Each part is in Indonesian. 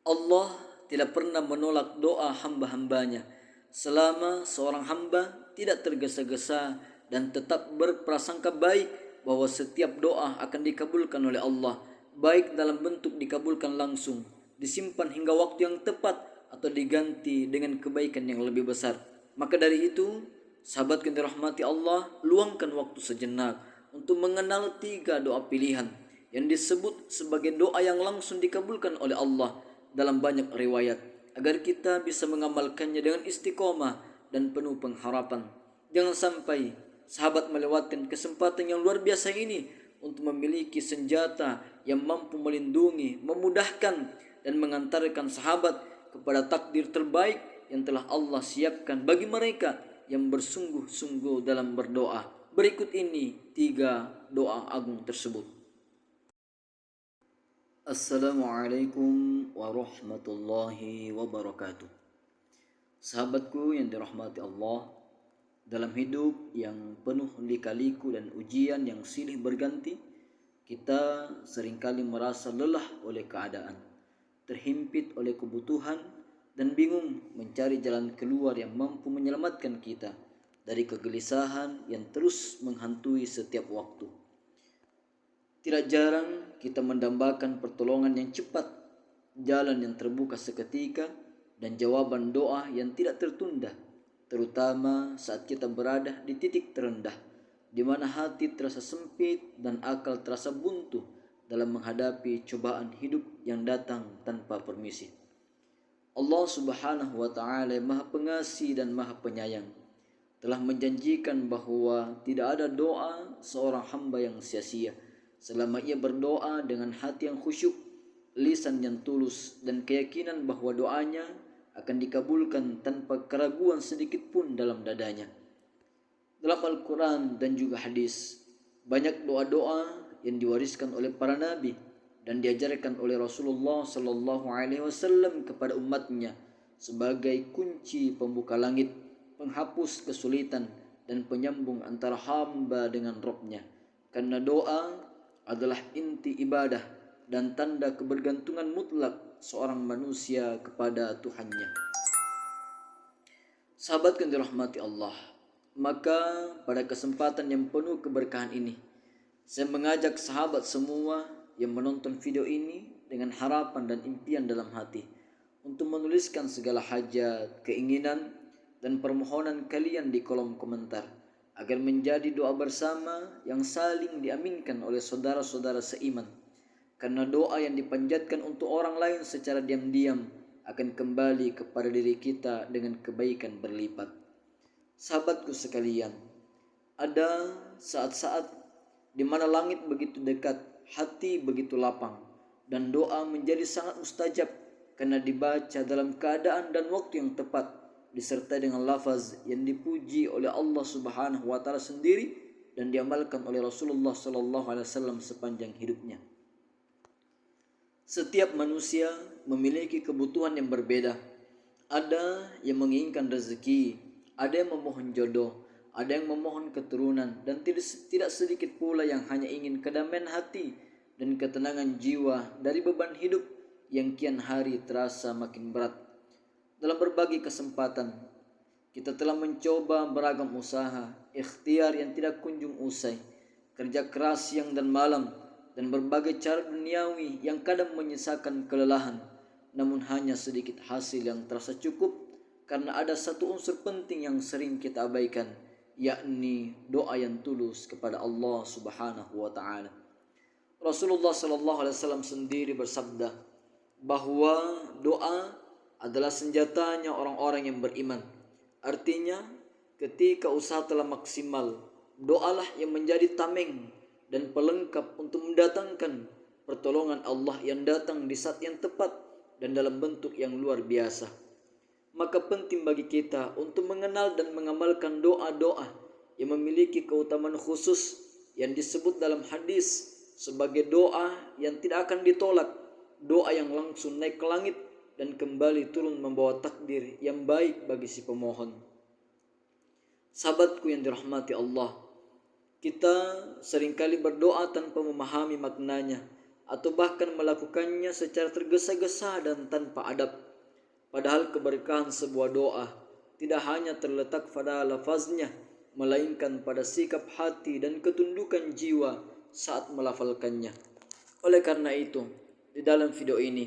Allah tidak pernah menolak doa hamba-hambanya selama seorang hamba tidak tergesa-gesa dan tetap berprasangka baik bahwa setiap doa akan dikabulkan oleh Allah, baik dalam bentuk dikabulkan langsung, disimpan hingga waktu yang tepat, atau diganti dengan kebaikan yang lebih besar. Maka dari itu, sahabat yang dirahmati Allah, luangkan waktu sejenak untuk mengenal 3 doa pilihan yang disebut sebagai doa yang langsung dikabulkan oleh Allah dalam banyak riwayat, agar kita bisa mengamalkannya dengan istiqomah dan penuh pengharapan. Jangan sampai sahabat melewatkan kesempatan yang luar biasa ini untuk memiliki senjata yang mampu melindungi, memudahkan, dan mengantarkan sahabat kepada takdir terbaik yang telah Allah siapkan bagi mereka yang bersungguh-sungguh dalam berdoa. Berikut ini 3 doa agung tersebut. Assalamualaikum warahmatullahi wabarakatuh. Sahabatku yang dirahmati Allah, dalam hidup yang penuh lika-liku dan ujian yang silih berganti, kita seringkali merasa lelah oleh keadaan, terhimpit oleh kebutuhan, dan bingung mencari jalan keluar yang mampu menyelamatkan kita dari kegelisahan yang terus menghantui setiap waktu. Tidak jarang kita mendambakan pertolongan yang cepat, jalan yang terbuka seketika, dan jawaban doa yang tidak tertunda, terutama saat kita berada di titik terendah, di mana hati terasa sempit dan akal terasa buntu dalam menghadapi cobaan hidup yang datang tanpa permisi. Allah Subhanahu wa Ta'ala Maha Pengasih dan Maha Penyayang telah menjanjikan bahwa tidak ada doa seorang hamba yang sia-sia selama ia berdoa dengan hati yang khusyuk, lisan yang tulus, dan keyakinan bahwa doanya akan dikabulkan tanpa keraguan sedikit pun dalam dadanya. Dalam Al-Quran dan juga hadis, banyak doa-doa yang diwariskan oleh para nabi dan diajarkan oleh Rasulullah Sallallahu Alaihi Wasallam kepada umatnya sebagai kunci pembuka langit, penghapus kesulitan, dan penyambung antara hamba dengan Rabb-nya. Karena doa adalah inti ibadah dan tanda kebergantungan mutlak seorang manusia kepada Tuhannya. Sahabat yang dirahmati Allah, maka pada kesempatan yang penuh keberkahan ini, saya mengajak sahabat semua yang menonton video ini dengan harapan dan impian dalam hati untuk menuliskan segala hajat, keinginan, dan permohonan kalian di kolom komentar, agar menjadi doa bersama yang saling diaminkan oleh saudara-saudara seiman. Karena doa yang dipanjatkan untuk orang lain secara diam-diam akan kembali kepada diri kita dengan kebaikan berlipat. Sahabatku sekalian, ada saat-saat di mana langit begitu dekat, hati begitu lapang, dan doa menjadi sangat mustajab karena dibaca dalam keadaan dan waktu yang tepat, disertai dengan lafaz yang dipuji oleh Allah Subhanahu wa Ta'ala sendiri dan diamalkan oleh Rasulullah Sallallahu Alaihi Wasallam sepanjang hidupnya. Setiap manusia memiliki kebutuhan yang berbeda. Ada yang menginginkan rezeki, ada yang memohon jodoh, ada yang memohon keturunan, dan tidak sedikit pula yang hanya ingin kedamaian hati dan ketenangan jiwa dari beban hidup yang kian hari terasa makin berat. Dalam berbagai kesempatan, kita telah mencoba beragam usaha, ikhtiar yang tidak kunjung usai, kerja keras siang dan malam, dan berbagai cara duniawi yang kadang menyisakan kelelahan, namun hanya sedikit hasil yang terasa cukup karena ada satu unsur penting yang sering kita abaikan, yakni doa yang tulus kepada Allah Subhanahu wa Ta'ala. Rasulullah Sallallahu Alaihi Wasallam sendiri bersabda bahwa doa adalah senjatanya orang-orang yang beriman. Artinya, ketika usaha telah maksimal, doalah yang menjadi tameng dan pelengkap untuk mendatangkan pertolongan Allah yang datang di saat yang tepat dan dalam bentuk yang luar biasa. Maka penting bagi kita untuk mengenal dan mengamalkan doa-doa yang memiliki keutamaan khusus yang disebut dalam hadis sebagai doa yang tidak akan ditolak, doa yang langsung naik ke langit dan kembali turun membawa takdir yang baik bagi si pemohon. Sahabatku yang dirahmati Allah, kita seringkali berdoa tanpa memahami maknanya atau bahkan melakukannya secara tergesa-gesa dan tanpa adab. Padahal keberkahan sebuah doa tidak hanya terletak pada lafaznya, melainkan pada sikap hati dan ketundukan jiwa saat melafalkannya. Oleh karena itu, di dalam video ini,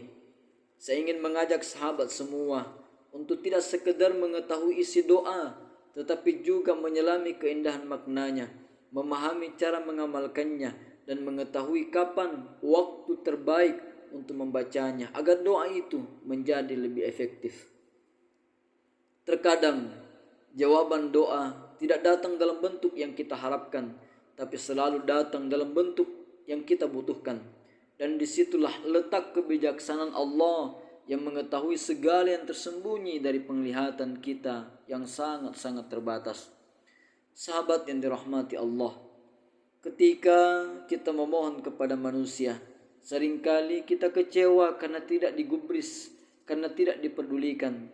saya ingin mengajak sahabat semua untuk tidak sekedar mengetahui isi doa, tetapi juga menyelami keindahan maknanya, memahami cara mengamalkannya, dan mengetahui kapan waktu terbaik untuk membacanya agar doa itu menjadi lebih efektif. Terkadang jawaban doa tidak datang dalam bentuk yang kita harapkan, tapi selalu datang dalam bentuk yang kita butuhkan. Dan disitulah letak kebijaksanaan Allah yang mengetahui segala yang tersembunyi dari penglihatan kita yang sangat-sangat terbatas. Sahabat yang dirahmati Allah, ketika kita memohon kepada manusia, seringkali kita kecewa karena tidak digubris, karena tidak diperdulikan.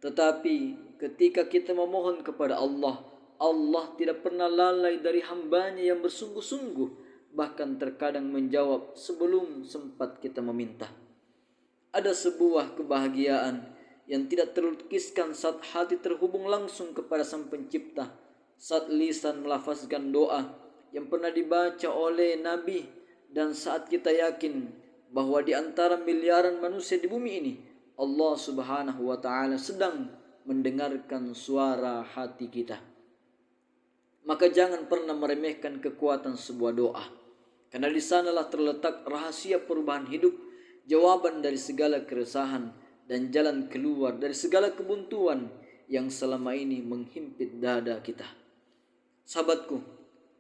Tetapi ketika kita memohon kepada Allah, Allah tidak pernah lalai dari hambanya yang bersungguh-sungguh, bahkan terkadang menjawab sebelum sempat kita meminta. Ada sebuah kebahagiaan yang tidak terlukiskan saat hati terhubung langsung kepada Sang Pencipta, saat lisan melafazkan doa yang pernah dibaca oleh Nabi, dan saat kita yakin bahwa di antara miliaran manusia di bumi ini, Allah Subhanahu wa Ta'ala sedang mendengarkan suara hati kita. Maka jangan pernah meremehkan kekuatan sebuah doa, karena di sanalah terletak rahasia perubahan hidup, jawaban dari segala keresahan, dan jalan keluar dari segala kebuntuan yang selama ini menghimpit dada kita. Sahabatku,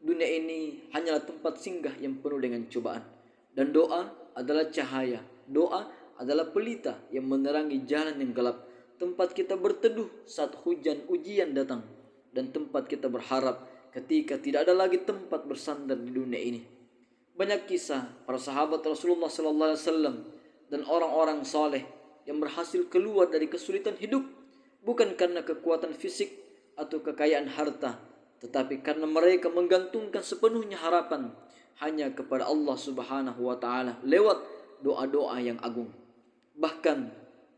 dunia ini hanyalah tempat singgah yang penuh dengan cobaan, dan doa adalah cahaya. Doa adalah pelita yang menerangi jalan yang gelap, tempat kita berteduh saat hujan ujian datang, dan tempat kita berharap ketika tidak ada lagi tempat bersandar di dunia ini. Banyak kisah para sahabat Rasulullah SAW dan orang-orang saleh yang berhasil keluar dari kesulitan hidup, bukan karena kekuatan fisik atau kekayaan harta, tetapi karena mereka menggantungkan sepenuhnya harapan hanya kepada Allah Subhanahu wa Ta'ala lewat doa-doa yang agung. Bahkan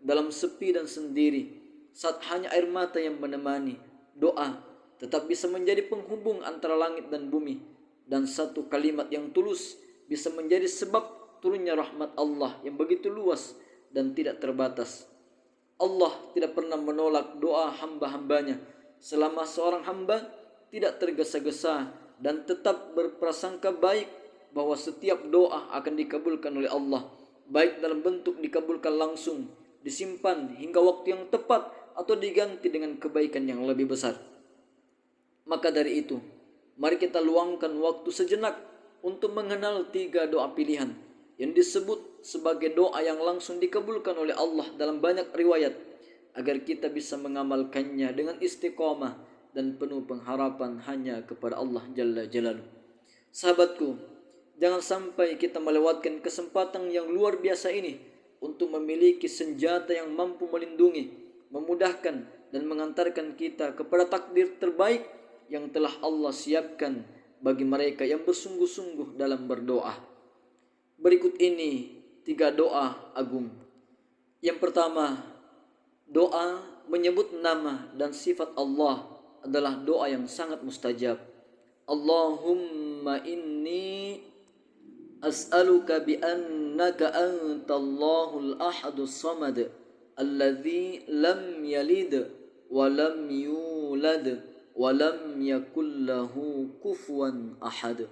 dalam sepi dan sendiri, saat hanya air mata yang menemani, doa tetap bisa menjadi penghubung antara langit dan bumi, dan satu kalimat yang tulus bisa menjadi sebab turunnya rahmat Allah yang begitu luas dan tidak terbatas. Allah tidak pernah menolak doa hamba-hambanya selama seorang hamba tidak tergesa-gesa dan tetap berprasangka baik bahwa setiap doa akan dikabulkan oleh Allah, baik dalam bentuk dikabulkan langsung, disimpan hingga waktu yang tepat, atau diganti dengan kebaikan yang lebih besar. Maka dari itu, mari kita luangkan waktu sejenak untuk mengenal 3 doa pilihan yang disebut sebagai doa yang langsung dikabulkan oleh Allah dalam banyak riwayat, agar kita bisa mengamalkannya dengan istiqamah dan penuh pengharapan hanya kepada Allah Jalla Jalaluhu. Sahabatku, jangan sampai kita melewatkan kesempatan yang luar biasa ini untuk memiliki senjata yang mampu melindungi, memudahkan, dan mengantarkan kita kepada takdir terbaik yang telah Allah siapkan bagi mereka yang bersungguh-sungguh dalam berdoa. Berikut ini 3 doa agung. Yang pertama, doa menyebut nama dan sifat Allah adalah doa yang sangat mustajab. Allahumma inni as'aluka bi annaka antallahul ahadus samad alladzi lam yalid wa lam yulad wa lam yakul lahu kufuwan ahad.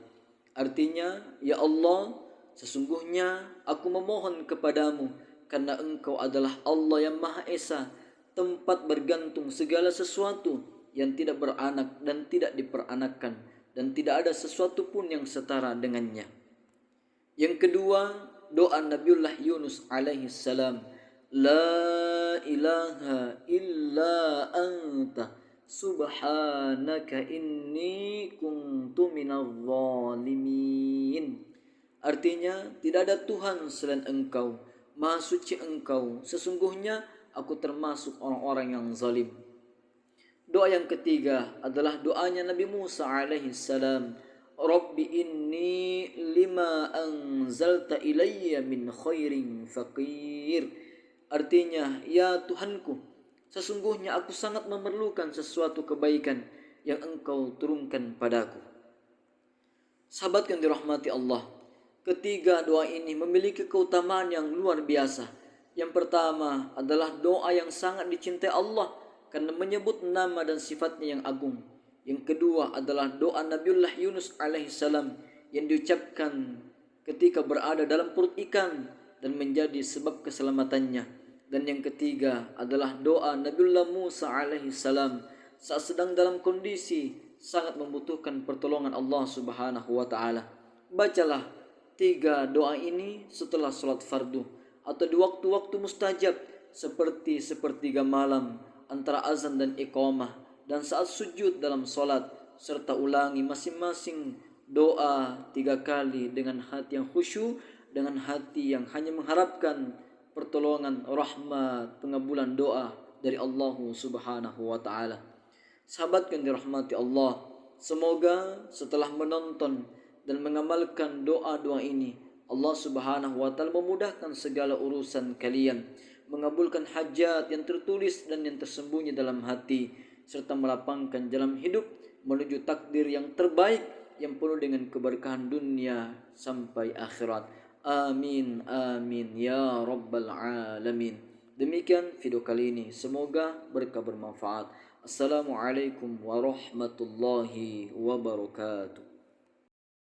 Artinya, ya Allah, sesungguhnya aku memohon kepadamu karena Engkau adalah Allah yang Maha Esa, tempat bergantung segala sesuatu, yang tidak beranak dan tidak diperanakkan, dan tidak ada sesuatu pun yang setara dengannya. Yang kedua, doa Nabiullah Yunus alaihi salam, La ilaha illa anta subhanaka inni kuntu minadh zalimin. Artinya, tidak ada Tuhan selain Engkau, Maha suci Engkau, sesungguhnya aku termasuk orang-orang yang zalim. Doa yang ketiga adalah doanya Nabi Musa alaihi salam, Rabbi inni lima anzalta ilayya min khairin faqir. Artinya, ya Tuhanku, sesungguhnya aku sangat memerlukan sesuatu kebaikan yang Engkau turunkan padaku. Sahabat yang dirahmati Allah, ketiga doa ini memiliki keutamaan yang luar biasa. Yang pertama adalah doa yang sangat dicintai Allah karena menyebut nama dan sifatnya yang agung. Yang kedua adalah doa Nabiullah Yunus alaihissalam yang diucapkan ketika berada dalam perut ikan dan menjadi sebab keselamatannya. Dan yang ketiga adalah doa Nabiullah Musa alaihissalam saat sedang dalam kondisi sangat membutuhkan pertolongan Allah Subhanahu wa taala. Bacalah tiga doa ini setelah salat fardu atau di waktu-waktu mustajab seperti sepertiga malam antara azan dan iqamah dan saat sujud dalam salat, serta ulangi masing-masing doa 3 kali dengan hati yang khusyuk, dengan hati yang hanya mengharapkan pertolongan, rahmat, pengabulan doa dari Allah Subhanahu wa taala. Sahabat yang dirahmati Allah, semoga setelah menonton dan mengamalkan doa-doa ini, Allah Subhanahu wa taala memudahkan segala urusan kalian, mengabulkan hajat yang tertulis dan yang tersembunyi dalam hati, serta melapangkan jalan hidup menuju takdir yang terbaik yang penuh dengan keberkahan dunia sampai akhirat. Amin amin ya rabbal alamin. Demikian video kali ini, semoga berkah bermanfaat. Assalamualaikum warahmatullahi wabarakatuh.